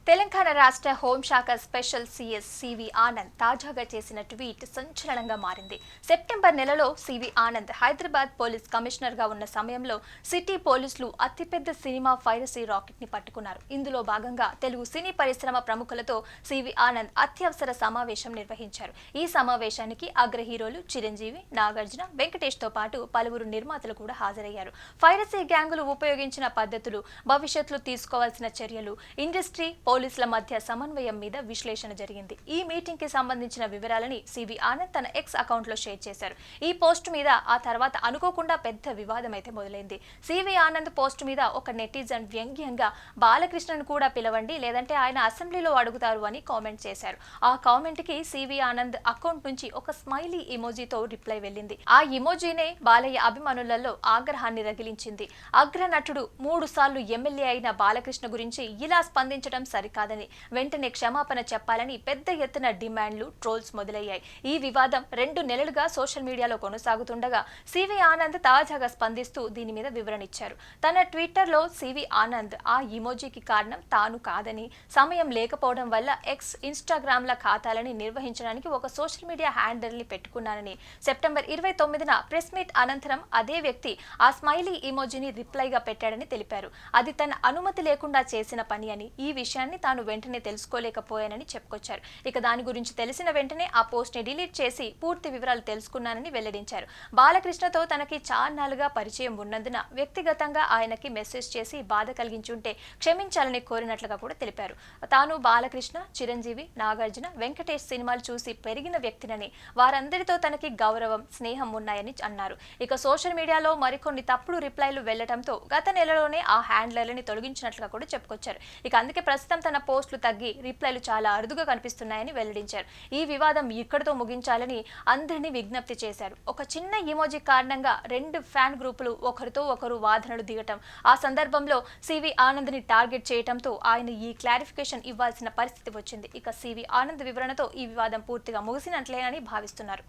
తెలంగాణ రాష్ట్ర హోంశాఖ special CS CV Anand తాజాగా చేసిన ట్వీట్ సంచలనంగా మారింది. సెప్టెంబర్ నెలలో C V Anand Hyderabad police commissioner గా ఉన్న సమయంలో సిటీ పోలీసులు అతిపెద్ద సినిమా పైరసీ రాకెట్ ని పట్టుకున్నారు. ఇందులో భాగంగా తెలుగు సినీ పరిశ్రమ ప్రముఖులతో సివి ఆనంద్ అత్యవసర సమావేశం నిర్వహించారు. ఈ సమావేశానికి అగ్ర హీరోలు చిరంజీవి, నాగార్జున, వెంకటేష్ తో పాటు పలువురు నిర్మాతలు కూడా హాజరయ్యారు. పైరసీ గ్యాంగులు ఉపయోగించిన పద్ధతులు, భవిష్యత్తులో తీసుకోవాల్సిన చర్యలు, ఇండస్ట్రీ పోలీసుల మధ్య సమన్వయం మీద విశ్లేషణ జరిగింది. ఈ మీటింగ్ కి సంబంధించిన వివరాలని సివి ఆనంద్ తన ఎక్స్ అకౌంట్ లో షేర్ చేశారు. ఈ పోస్ట్ మీద ఆ తర్వాత అనుకోకుండా పెద్ద వివాదం అయితే మొదలైంది. సివి ఆనంద్ పోస్ట్ మీద ఒక నెటిజన్ వ్యంగ్యంగా బాలకృష్ణను కూడా పిలవండి, లేదంటే ఆయన అసెంబ్లీలో అడుగుతారు అని కామెంట్ చేశారు. ఆ కామెంట్ కి సివి ఆనంద్ అకౌంట్ నుంచి ఒక స్మైలీ ఇమోజీతో రిప్లై వెళ్ళింది. ఆ ఇమోజీనే బాలయ్య అభిమానులలో ఆగ్రహాన్ని రగిలించింది. అగ్ర నటుడు 3 సార్లు ఎమ్మెల్యే అయిన బాలకృష్ణ గురించి ఇలా స్పందించడం సరికాదని, వెంటనే క్షమాపణ చెప్పాలని పెద్ద ఎత్తున డిమాండ్లు, ట్రోల్స్ మొదలయ్యాయి. ఈ వివాదం 2 నెలలుగా సోషల్ మీడియాలో కొనసాగుతుండగా సివి ఆనంద్ తాజాగా స్పందిస్తూ దీని మీద వివరణ ఇచ్చారు. తన ట్విట్టర్లో సివి ఆనంద్ ఆ ఇమోజీకి కారణం తాను కాదని, సమయం లేకపోవడం వల్ల ఎక్స్, ఇన్స్టాగ్రామ్ల ఖాతాలని నిర్వహించడానికి ఒక సోషల్ మీడియా హ్యాండిల్ ని పెట్టుకున్నానని, సెప్టెంబర్ 29న ప్రెస్ మీట్ అనంతరం అదే వ్యక్తి ఆ స్మైలీ ఇమోజీని రిప్లైగా పెట్టాడని తెలిపారు. అది తన అనుమతి లేకుండా చేసిన పని అని, ఈ విషయాన్ని తాను వెంటనే తెలుసుకోలేకపోయానని చెప్పుకొచ్చారు. ఇక దాని గురించి తెలిసిన వెంటనే ఆ పోస్ట్ ని డిలీట్ చేసి పూర్తి వివరాలు తెలుసుకున్నానని వెల్లడించారు. బాలకృష్ణతో తనకి చాన్నాళ్లుగా పరిచయం ఉన్నందున వ్యక్తిగతంగా ఆయనకి మెసేజ్ చేసి బాధ కలిగించుంటే క్షమించాలని కోరినట్లుగా కూడా తెలిపారు. తాను బాలకృష్ణ, చిరంజీవి, నాగార్జున, వెంకటేష్ సినిమాలు చూసి పెరిగిన వ్యక్తినని, వారందరితో తనకి గౌరవం, స్నేహం ఉన్నాయని అన్నారు. ఇక సోషల్ మీడియాలో మరికొన్ని తప్పుడు రిప్లైలు వెళ్లడంతో గత నెలలోనే ఆ హ్యాండ్లర్లని తొలగించినట్లుగా కూడా చెప్పుకొచ్చారు. ఇక అందుకే ప్రస్తుతం తన పోస్టులు తగ్గి రిప్లైలు చాలా అరుదుగా కనిపిస్తున్నాయని వెల్లడించారు. ఈ వివాదం ఇక్కడితో ముగించాలని అందరినీ విజ్ఞప్తి చేశారు. ఒక చిన్న ఇమోజీ కారణంగా 2 ఫ్యాన్ గ్రూపులు ఒకరితో ఒకరు వాదనలు దిగటం, ఆ సందర్భంలో సివి ఆనంద్ ని టార్గెట్ చేయడంతో ఆయన ఈ క్లారిఫికేషన్ ఇవ్వాల్సిన పరిస్థితి వచ్చింది. ఇక సివి ఆనంద్ వివరణతో ఈ వివాదం పూర్తిగా ముగిసినట్లేనని భావిస్తున్నారు.